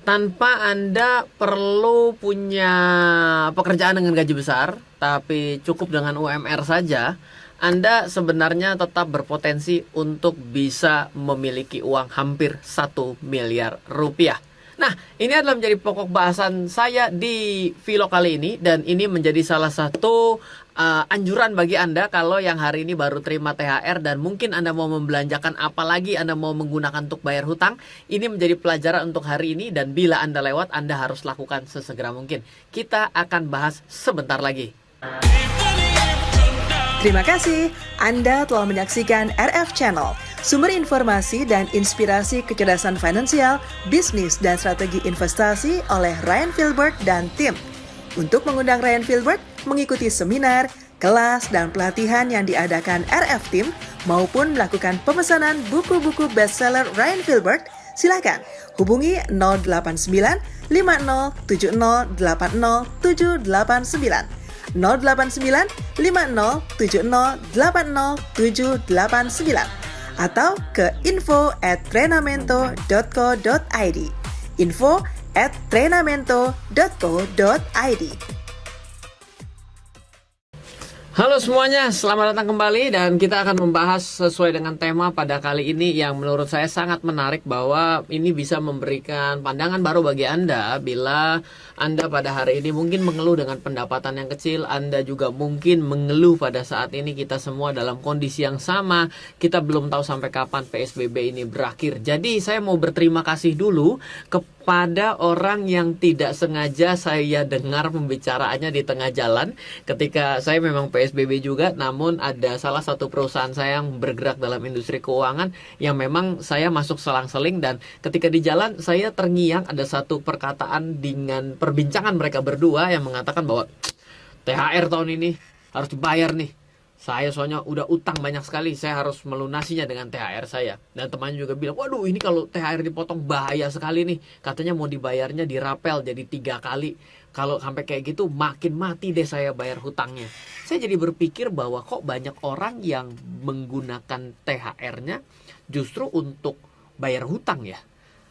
Tanpa Anda perlu punya pekerjaan dengan gaji besar, tapi cukup dengan UMR saja, Anda sebenarnya tetap berpotensi untuk bisa memiliki uang hampir 1 miliar rupiah. Nah, ini adalah menjadi pokok bahasan saya di vlog kali ini, dan ini menjadi salah satu anjuran bagi Anda kalau yang hari ini baru terima THR dan mungkin Anda mau membelanjakan, apalagi Anda mau menggunakan untuk bayar hutang. Ini menjadi pelajaran untuk hari ini, dan bila Anda lewat, Anda harus lakukan sesegera mungkin. Kita akan bahas sebentar lagi. Terima kasih Anda telah menyaksikan RF Channel, sumber informasi dan inspirasi kecerdasan finansial, bisnis, dan strategi investasi oleh Ryan Filbert dan tim. Untuk mengundang Ryan Filbert mengikuti seminar, kelas, dan pelatihan yang diadakan RF Team maupun melakukan pemesanan buku-buku bestseller Ryan Filbert, silakan hubungi 089 5070 80789. 089 5070 80789 atau ke info@trenamento.co.id. info@trenamento.co.id. Halo semuanya, selamat datang kembali, dan kita akan membahas sesuai dengan tema pada kali ini yang menurut saya sangat menarik, bahwa ini bisa memberikan pandangan baru bagi Anda bila Anda pada hari ini mungkin mengeluh dengan pendapatan yang kecil. Anda juga mungkin mengeluh pada saat ini kita semua dalam kondisi yang sama. Kita belum tahu sampai kapan PSBB ini berakhir. Jadi saya mau berterima kasih dulu kepada orang yang tidak sengaja saya dengar pembicaraannya di tengah jalan ketika saya memang PSBB juga, namun ada salah satu perusahaan saya yang bergerak dalam industri keuangan yang memang saya masuk selang-seling, dan ketika di jalan saya terngiang ada satu perkataan dengan perbincangan mereka berdua yang mengatakan bahwa THR tahun ini harus dibayar nih. Saya soalnya udah utang banyak sekali, saya harus melunasinya dengan THR saya. Dan temannya juga bilang, waduh ini kalau THR dipotong bahaya sekali nih. Katanya mau dibayarnya dirapel jadi 3 kali. Kalau sampai kayak gitu makin mati deh saya bayar hutangnya. Saya jadi berpikir bahwa kok banyak orang yang menggunakan THR-nya justru untuk bayar hutang ya.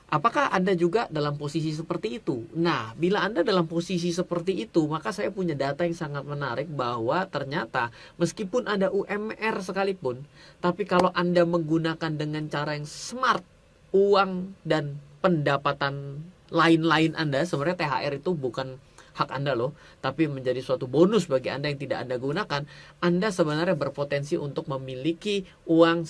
Apakah Anda juga dalam posisi seperti itu? Nah, bila Anda dalam posisi seperti itu, maka saya punya data yang sangat menarik bahwa ternyata meskipun Anda UMR sekalipun, tapi kalau Anda menggunakan dengan cara yang smart, uang dan pendapatan lain-lain Anda, sebenarnya THR itu bukan hak Anda loh, tapi menjadi suatu bonus bagi Anda yang tidak Anda gunakan. Anda sebenarnya berpotensi untuk memiliki uang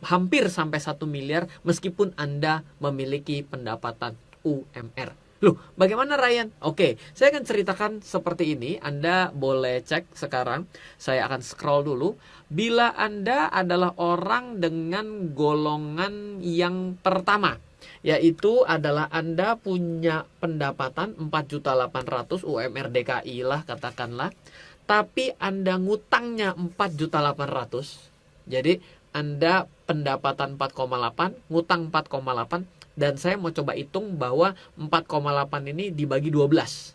hampir sampai 1 miliar meskipun Anda memiliki pendapatan UMR. Loh, bagaimana Ryan? Oke, saya akan ceritakan seperti ini. Anda boleh cek sekarang. Saya akan scroll dulu. Bila Anda adalah orang dengan golongan yang pertama, yaitu adalah Anda punya pendapatan 4.800.000 UMR DKI lah katakanlah, tapi Anda ngutangnya 4.800.000. Jadi Anda pendapatan 4,8, ngutang 4,8, dan saya mau coba hitung bahwa 4,8 ini dibagi 12.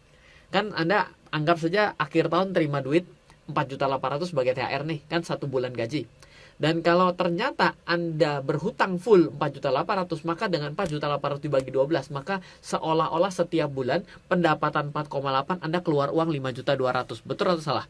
Kan Anda anggap saja akhir tahun terima duit 4.800.000 sebagai THR nih, kan 1 bulan gaji. Dan kalau ternyata Anda berhutang full 4.800.000, maka dengan 4.800.000 dibagi 12, maka seolah-olah setiap bulan pendapatan 4,8 Anda keluar uang 5.200.000. Betul atau salah?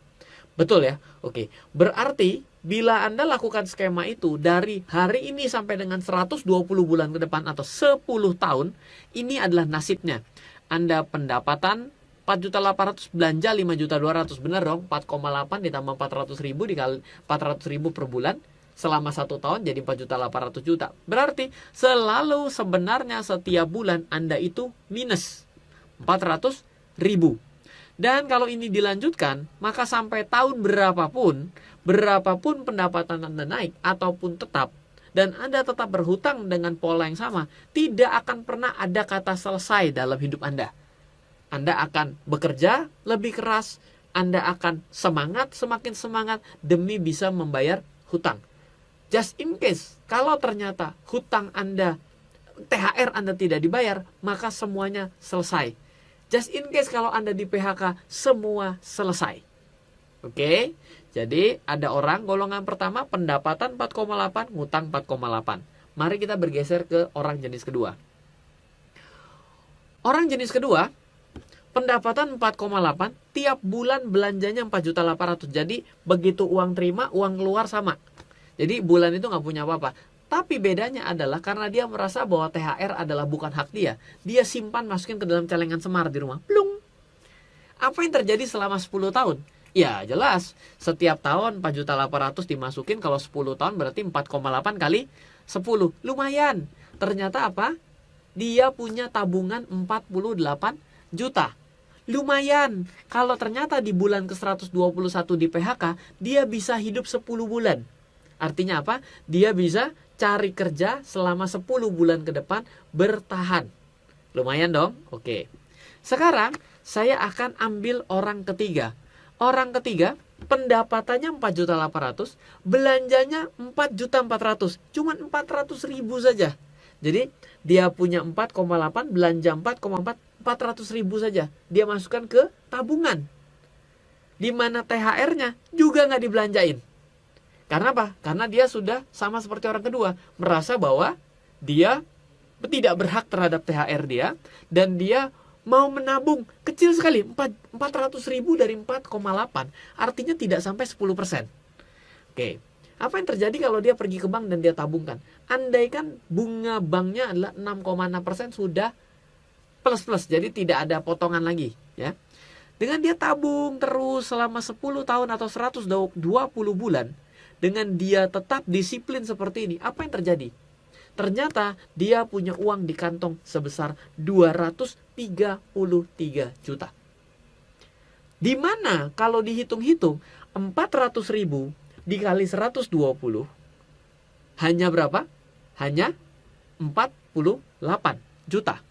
Betul ya? Oke. Berarti bila Anda lakukan skema itu dari hari ini sampai dengan 120 bulan ke depan atau 10 tahun, ini adalah nasibnya. Anda pendapatan 4.800.000, belanja 5.200.000, benar dong? 4,8 ditambah 400.000 dikali 400.000 per bulan selama 1 tahun jadi 4.800.000. Berarti selalu sebenarnya setiap bulan Anda itu minus 400.000. Dan kalau ini dilanjutkan, maka sampai tahun berapapun pendapatan Anda naik ataupun tetap, dan Anda tetap berhutang dengan pola yang sama, tidak akan pernah ada kata selesai dalam hidup Anda. Anda akan bekerja lebih keras, Anda akan semangat, semakin semangat demi bisa membayar hutang. Just in case, kalau ternyata hutang Anda, THR Anda tidak dibayar, maka semuanya selesai. Just in case kalau Anda di PHK, semua selesai. Oke, jadi ada orang golongan pertama pendapatan 4,8, ngutang 4,8. Mari kita bergeser ke orang jenis kedua. Orang jenis kedua, pendapatan 4,8, tiap bulan belanjanya 4.800.000. Jadi begitu uang terima, uang keluar sama. Jadi bulan itu nggak punya apa-apa. Tapi bedanya adalah karena dia merasa bahwa THR adalah bukan hak dia, dia simpan masukin ke dalam celengan semar di rumah. Plung. Apa yang terjadi selama 10 tahun? Ya jelas, setiap tahun 4.800.000 dimasukin, kalau 10 tahun berarti 4,8 kali 10. Lumayan. Ternyata apa? Dia punya tabungan 48 juta. Lumayan. Kalau ternyata di bulan ke-121 di PHK, dia bisa hidup 10 bulan. Artinya apa? Dia bisa cari kerja selama 10 bulan ke depan bertahan. Lumayan dong? Oke. Sekarang saya akan ambil orang ketiga. Orang ketiga pendapatannya 4.800.000, belanjanya 4.400.000. Cuman 400.000 saja. Jadi dia punya 4,8, belanja 4,4, 400.000 saja. Dia masukkan ke tabungan. Di mana THR-nya juga nggak dibelanjain. Karena apa? Karena dia sudah sama seperti orang kedua, merasa bahwa dia tidak berhak terhadap THR dia, dan dia mau menabung kecil sekali, 400.000 dari 4,8, artinya tidak sampai 10%. Oke. Apa yang terjadi kalau dia pergi ke bank dan dia tabungkan? Andaikan bunga banknya adalah 6,6% sudah plus-plus, jadi tidak ada potongan lagi, ya. Dengan dia tabung terus selama 10 tahun atau 120 bulan, dengan dia tetap disiplin seperti ini, apa yang terjadi? Ternyata dia punya uang di kantong sebesar 233 juta. Di mana kalau dihitung-hitung 400.000 dikali 120 hanya berapa? Hanya 48 juta.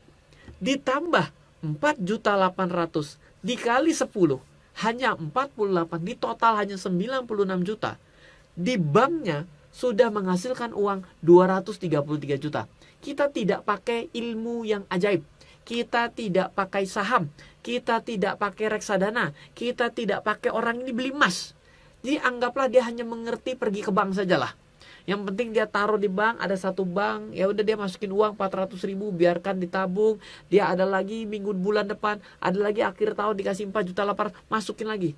Ditambah 4.800.000 dikali 10 hanya 48, di total hanya 96 juta. Di banknya sudah menghasilkan uang 233 juta. Kita tidak pakai ilmu yang ajaib. Kita tidak pakai saham. Kita tidak pakai reksadana. Kita tidak pakai orang ini beli emas. Jadi anggaplah dia hanya mengerti pergi ke bank sajalah. Yang penting dia taruh di bank, ada satu bank, ya udah dia masukin uang 400.000, biarkan ditabung. Dia ada lagi minggu bulan depan, ada lagi akhir tahun dikasih 4.800.000, masukin lagi.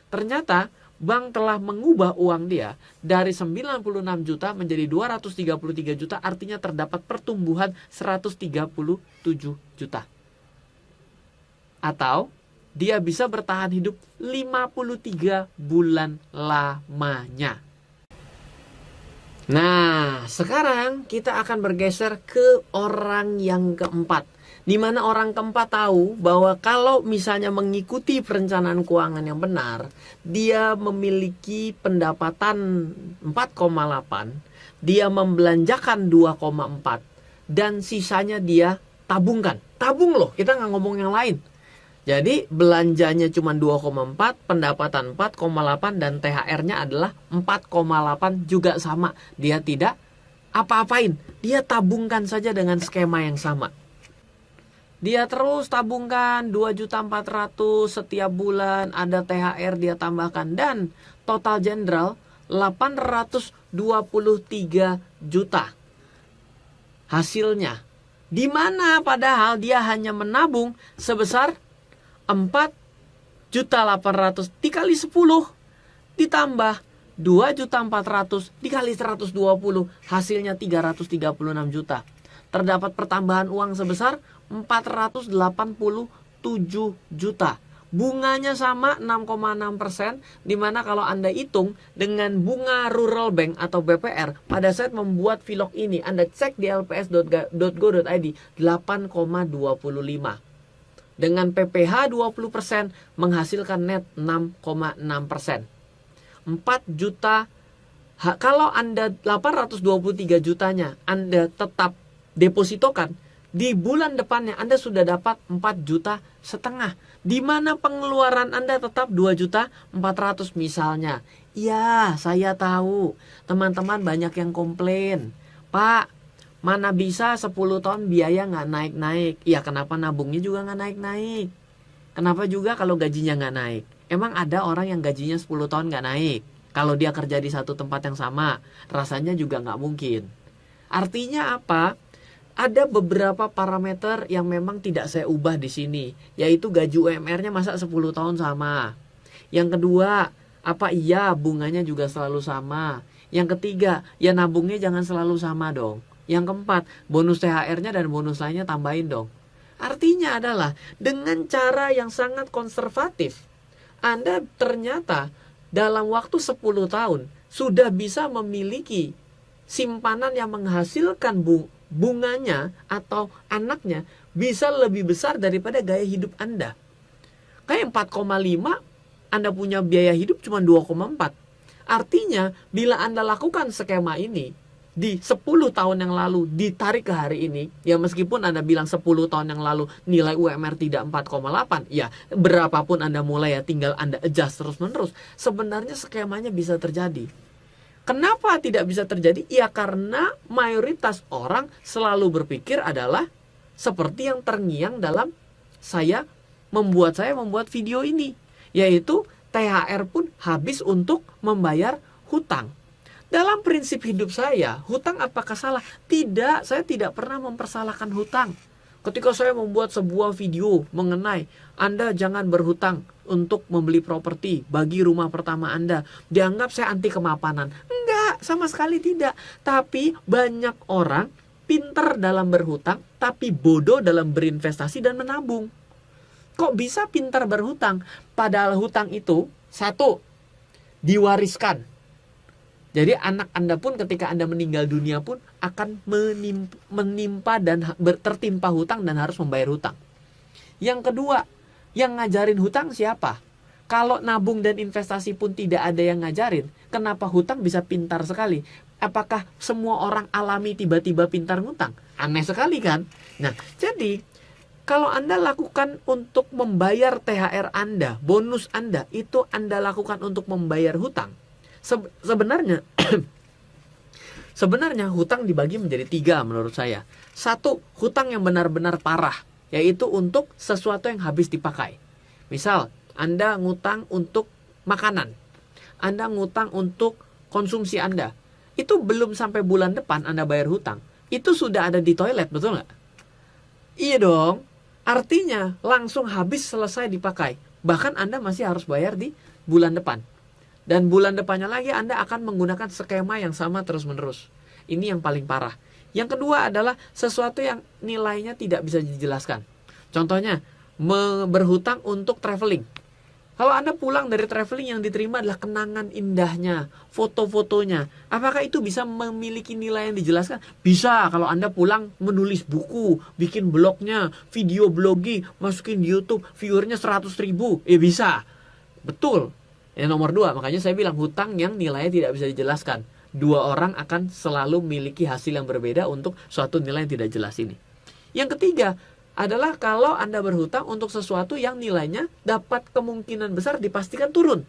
Ternyata bank telah mengubah uang dia dari 96 juta menjadi 233 juta, artinya terdapat pertumbuhan 137 juta. Atau dia bisa bertahan hidup 53 bulan lamanya. Nah, sekarang kita akan bergeser ke orang yang keempat. Di mana orang keempat tahu bahwa kalau misalnya mengikuti perencanaan keuangan yang benar, dia memiliki pendapatan 4,8, dia membelanjakan 2,4, dan sisanya dia tabungkan. Tabung loh, kita nggak ngomong yang lain. Jadi belanjanya cuma 2,4, pendapatan 4,8, dan THR-nya adalah 4,8 juga sama. Dia tidak apa-apain, dia tabungkan saja dengan skema yang sama. Dia terus tabungkan 2.400.000 setiap bulan, ada THR dia tambahkan, dan total jenderal 823 juta. Hasilnya, di mana padahal dia hanya menabung sebesar 4.800.000 dikali 10 ditambah 2.400.000 dikali 120, hasilnya 336 juta. Terdapat pertambahan uang sebesar 487 juta. Bunganya sama 6,6%, dimana kalau Anda hitung dengan bunga Rural Bank atau BPR pada saat membuat vlog ini, Anda cek di lps.go.id 8,25. Dengan PPH 20% menghasilkan net 6,6%. 4 juta. Kalau Anda 823 jutanya Anda tetap depositokan, di bulan depannya Anda sudah dapat 4,5 juta. Di mana pengeluaran Anda tetap 2.400.000 misalnya. Ya, saya tahu teman-teman banyak yang komplain, Pak, mana bisa 10 tahun biaya nggak naik-naik. Ya kenapa nabungnya juga nggak naik-naik? Kenapa juga kalau gajinya nggak naik? Emang ada orang yang gajinya 10 tahun nggak naik? Kalau dia kerja di satu tempat yang sama, rasanya juga nggak mungkin. Artinya apa? ada beberapa parameter yang memang tidak saya ubah di sini, yaitu gaji UMR-nya masa 10 tahun sama. Yang kedua, apa iya bunganya juga selalu sama. Yang ketiga, ya nabungnya jangan selalu sama dong. Yang keempat, bonus THR-nya dan bonus lainnya tambahin dong. Artinya adalah dengan cara yang sangat konservatif, Anda ternyata dalam waktu 10 tahun sudah bisa memiliki simpanan yang menghasilkan bunganya atau anaknya bisa lebih besar daripada gaya hidup Anda. Kayak 4,5, Anda punya biaya hidup cuma 2,4. Artinya bila Anda lakukan skema ini di 10 tahun yang lalu ditarik ke hari ini, ya meskipun Anda bilang 10 tahun yang lalu nilai UMR tidak 4,8, ya berapapun Anda mulai ya tinggal Anda adjust terus menerus, sebenarnya skemanya bisa terjadi. Kenapa tidak bisa terjadi? Ya karena mayoritas orang selalu berpikir adalah seperti yang terngiang dalam saya membuat video ini, yaitu THR pun habis untuk membayar hutang. Dalam prinsip hidup saya, hutang apakah salah? Tidak, saya tidak pernah mempersalahkan hutang. Ketika saya membuat sebuah video mengenai Anda jangan berhutang untuk membeli properti bagi rumah pertama Anda, dianggap saya anti kemapanan. Enggak, sama sekali tidak. Tapi banyak orang pintar dalam berhutang, tapi bodoh dalam berinvestasi dan menabung. Kok bisa pintar berhutang? Padahal hutang itu, satu, diwariskan. Jadi anak Anda pun ketika Anda meninggal dunia pun akan menimpa dan tertimpa hutang dan harus membayar hutang. Yang kedua, yang ngajarin hutang siapa? Kalau nabung dan investasi pun tidak ada yang ngajarin, kenapa hutang bisa pintar sekali? Apakah semua orang alami tiba-tiba pintar ngutang? Aneh sekali kan? Nah, jadi kalau Anda lakukan untuk membayar THR Anda, bonus Anda, itu Anda lakukan untuk membayar hutang. Sebenarnya hutang dibagi menjadi 3 menurut saya. Satu, hutang yang benar-benar parah, yaitu untuk sesuatu yang habis dipakai. Misal, Anda ngutang untuk makanan, Anda ngutang untuk konsumsi Anda. Itu belum sampai bulan depan Anda bayar hutang, itu sudah ada di toilet, betul nggak? Iya dong, artinya langsung habis selesai dipakai. Bahkan Anda masih harus bayar di bulan depan. Dan bulan depannya lagi Anda akan menggunakan skema yang sama terus-menerus. Ini yang paling parah. Yang kedua adalah sesuatu yang nilainya tidak bisa dijelaskan. Contohnya, berhutang untuk traveling. Kalau Anda pulang dari traveling yang diterima adalah kenangan indahnya, foto-fotonya. Apakah itu bisa memiliki nilai yang dijelaskan? Bisa kalau Anda pulang menulis buku, bikin blognya, video blogging, masukin di YouTube, viewernya 100.000. Bisa. Betul. Yang nomor 2, makanya saya bilang hutang yang nilainya tidak bisa dijelaskan. 2 orang akan selalu memiliki hasil yang berbeda untuk suatu nilai yang tidak jelas ini. Yang ketiga adalah kalau Anda berhutang untuk sesuatu yang nilainya dapat kemungkinan besar dipastikan turun.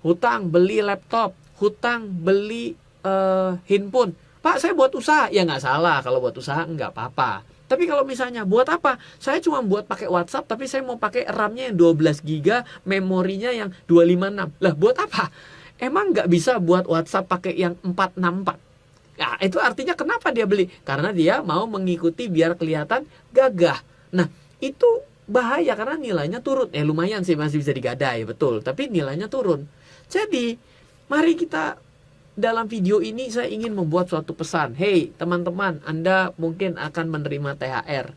Hutang beli laptop, hutang beli handphone. Pak, saya buat usaha. Ya nggak salah kalau buat usaha, nggak apa-apa. Tapi kalau misalnya buat apa? Saya cuma buat pakai WhatsApp, tapi saya mau pakai RAM-nya yang 12 GB, memorinya yang 256. Lah buat apa? Emang nggak bisa buat WhatsApp pakai yang 464? Nah, itu artinya kenapa dia beli? Karena dia mau mengikuti biar kelihatan gagah. Nah, itu bahaya karena nilainya turun. Lumayan sih masih bisa digadai, betul. Tapi nilainya turun. Jadi, mari kita dalam video ini saya ingin membuat suatu pesan. Hey teman-teman, Anda mungkin akan menerima THR.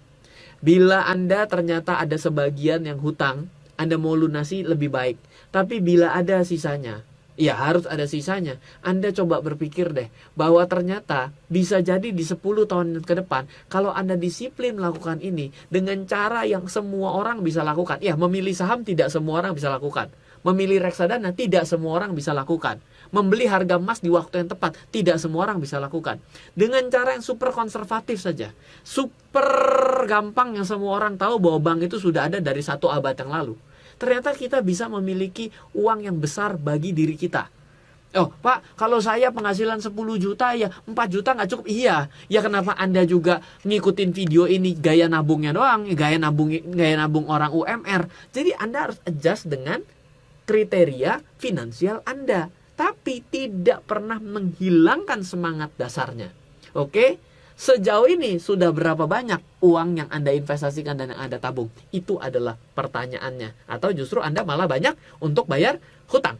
Bila Anda ternyata ada sebagian yang hutang, Anda mau lunasi lebih baik. Tapi bila ada sisanya, ya harus ada sisanya. Anda coba berpikir deh, bahwa ternyata bisa jadi di 10 tahun ke depan, kalau Anda disiplin melakukan ini, dengan cara yang semua orang bisa lakukan. Ya, memilih saham tidak semua orang bisa lakukan. Memilih reksadana tidak semua orang bisa lakukan. Membeli harga emas di waktu yang tepat tidak semua orang bisa lakukan. Dengan cara yang super konservatif saja, super gampang yang semua orang tahu bahwa bank itu sudah ada dari 1 abad yang lalu. Ternyata kita bisa memiliki uang yang besar bagi diri kita. Oh Pak, kalau saya penghasilan 10 juta ya 4 juta nggak cukup. Iya, ya kenapa Anda juga ngikutin video ini gaya nabungnya doang, gaya nabung orang UMR. Jadi Anda harus adjust dengan kriteria finansial Anda, tapi tidak pernah menghilangkan semangat dasarnya. Oke? sejauh ini sudah berapa banyak uang yang Anda investasikan dan yang Anda tabung? Itu adalah pertanyaannya. Atau justru Anda malah banyak untuk bayar hutang.